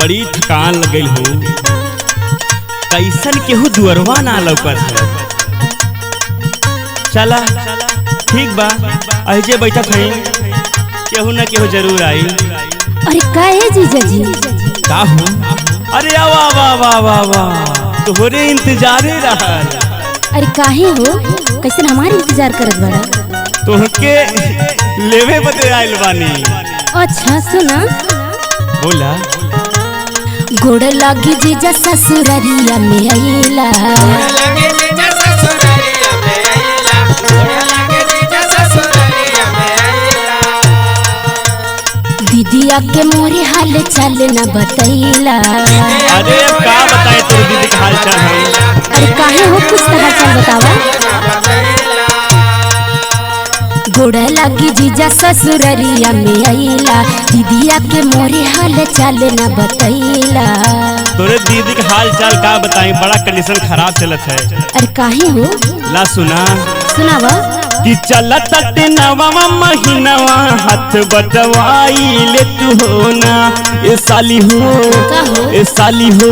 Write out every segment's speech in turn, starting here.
बड़ी थकान लगल हो, कैसन केहू दुअरवा ना लौकत है। चला ठीक बा, अहिजे बैठत हई, केहू ना केहू जरूर आई। अरे का है जीजा जी? का हो? अरे वाह वाह वाह वाह वाह, तोहरे इंतजारे रहल। अरे काहे हो, कैसन हमारे इंतजार करत बड़ा? तोहके लेवे बदे आइल बानी। अच्छा सुना, बोला। गोड़ लागी जीजा ससुररिया में आइला, दीदिया के मोरे हाल चाल न बतैला। अरे का बताए तोर दीदी का हाल चाल है? अरे काहे हो, कुछ तो हाल चाल बतावा। गोड़ लागी जीजा ससुररिया में आइला, दीदिया के मोरे हाल चाल न बतैला। तोरे दीदी का हाल चाल का बताई, बड़ा कंडीशन खराब चलत है। अरे काहे हो? ला सुना, सुनावा। कि चलत नवा महीनवा हाथ बटवाई ले तू हो ना, ए साली हो, ए साली हो,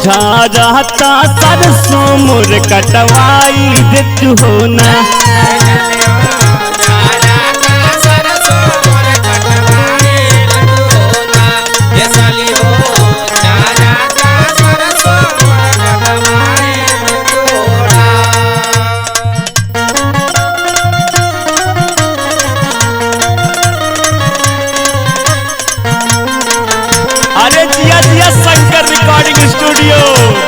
जा जाता सरसों मोर कटवाई दे तू हो ना। अरे जिया जिया शंकर रिकॉर्डिंग स्टूडियो,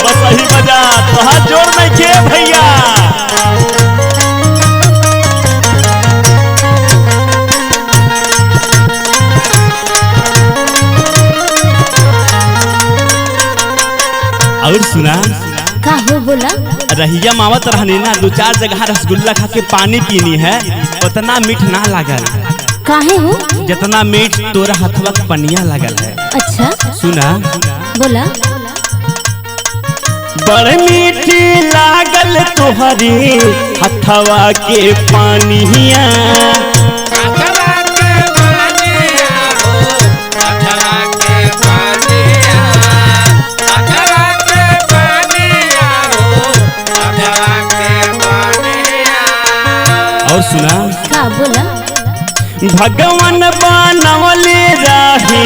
बस वही बजा, तोहार जोर नहीं के भैया। और सुना, का हो बोला। रहिया मावत रहनी ना, दो चार जगह रसगुल्ला खा के पानी पीनी है, उतना मीठ ना लागल। काहे हो? जितना मीठ तोरा हथवा के पनिया लागल है। अच्छा सुना, बोला। बड़ मीठी लागल तोहरी हथवा के पानिया, और सुना, का बोला। भगवान बनवले रही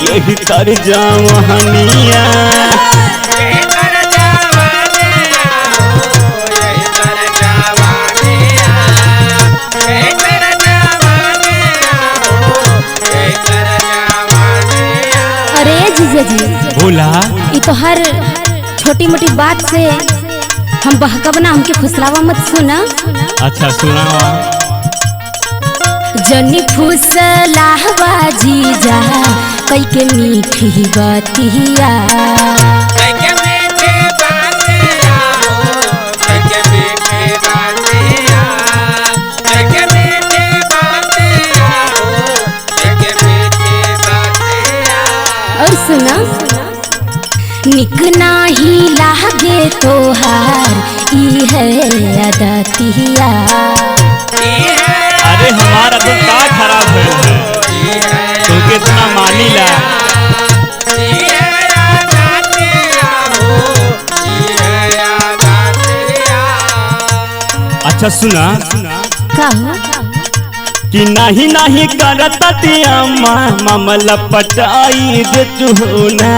यही तर जवहनिया, अरे जीजा जी, बोला। ये तो हर छोटी मोटी बात से हम बहकबना, हमके फुसलावा मत। सुना। अच्छा सुना, जनी फुसलावा जीजा कई के मीठी बातिया, और सुना, निक नाही लागे तोहार ई है अदतिया। अरे हमारा तो का खराब है, तो कितना मानी ला। अच्छा सुना, का हो? कि नहीं नहीं करता अम्मा मामला पटाई दे तू हो ना,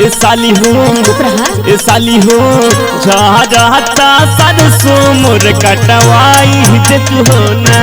ए साली हो, ए साली हो, जा जाता सरसों मोर कटवाई दे तू हो ना।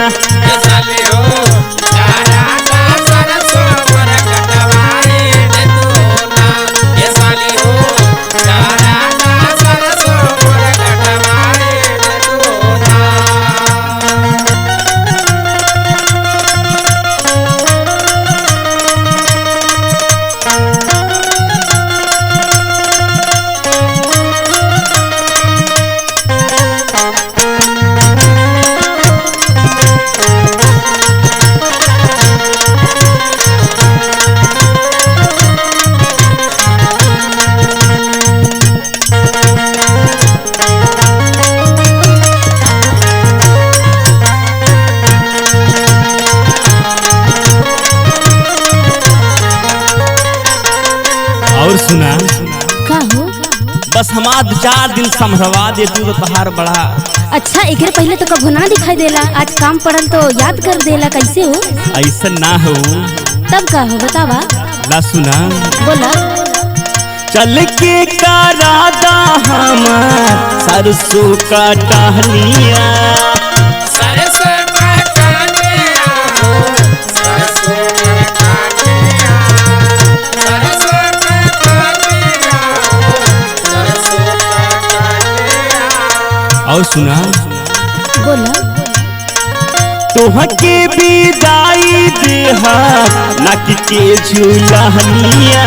4 दिन संभरवा दे तू तो तहार बड़ा। अच्छा एकरे पहले तो कभू ना दिखाई देला, आज काम पड़ल तो याद कर देला, कैसे हो? ऐसा ना हो। तब का हो बतावा। ला सुना बोला। चल के करादा हमार सरसों का टहनिया, सरसों का टहनिया हो, सरसों का टहनिया, सरसों का टहनिया हो, सरसों का टहनिया। और सुना बोला। तोहके विदाई देहा नक के झूलनिया,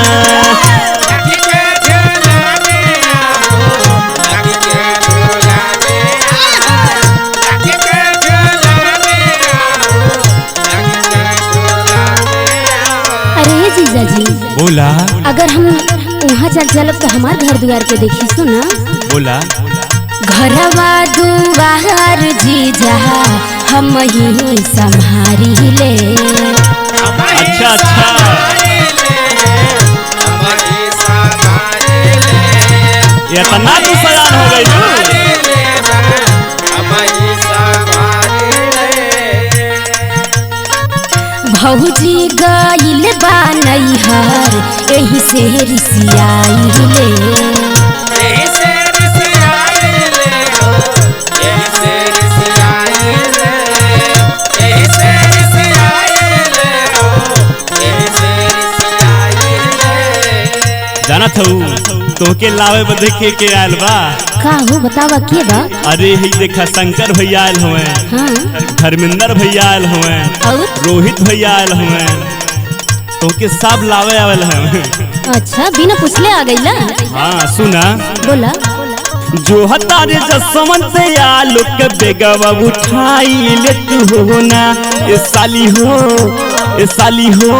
जीजा जी बोला। अगर हम वहाँ चलब तो हमार घर द्वार के देखी सुना। बोला। घरवा दुआर जीजा हम ही संभारी ले। अच्छा अच्छा इतना तो सयान हो गई तू। भौजी गइल बा नैहर एही से रिसियाई ले। जाना था तोके लावे बदे के आयल बा। का हो बतावा के बा? अरे ही देखा शंकर भैया आयल हुए, हाँ। धर्मेंद्र भैया आयल हुए, और रोहित भैया आयल हुए, तोके सब लावे आवेल हैं। अच्छा बिना पूछले आ गईला। हाँ सुना। बोला। जो हतारे जसमन से आलू के बेगवा उठाई ले तू हो ना, ये साली हो ये साली हो,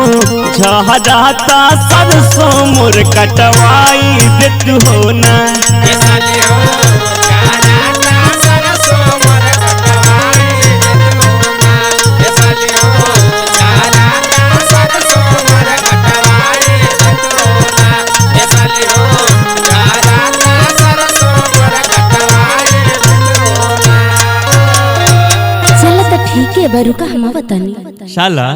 झहराता सरसों मोर कटवाई दे तू हो ना, ये साली हो झहराता सरसों मोर कटवाई दे तू हो ना, ये साली हो झहराता सरसों मोर कटवाई दे तू हो ना, ये साली हो झहराता सरसों मोर कटवाई दे तू हो ना। चल तो ठीक है बरुका हम बतानी। शाला।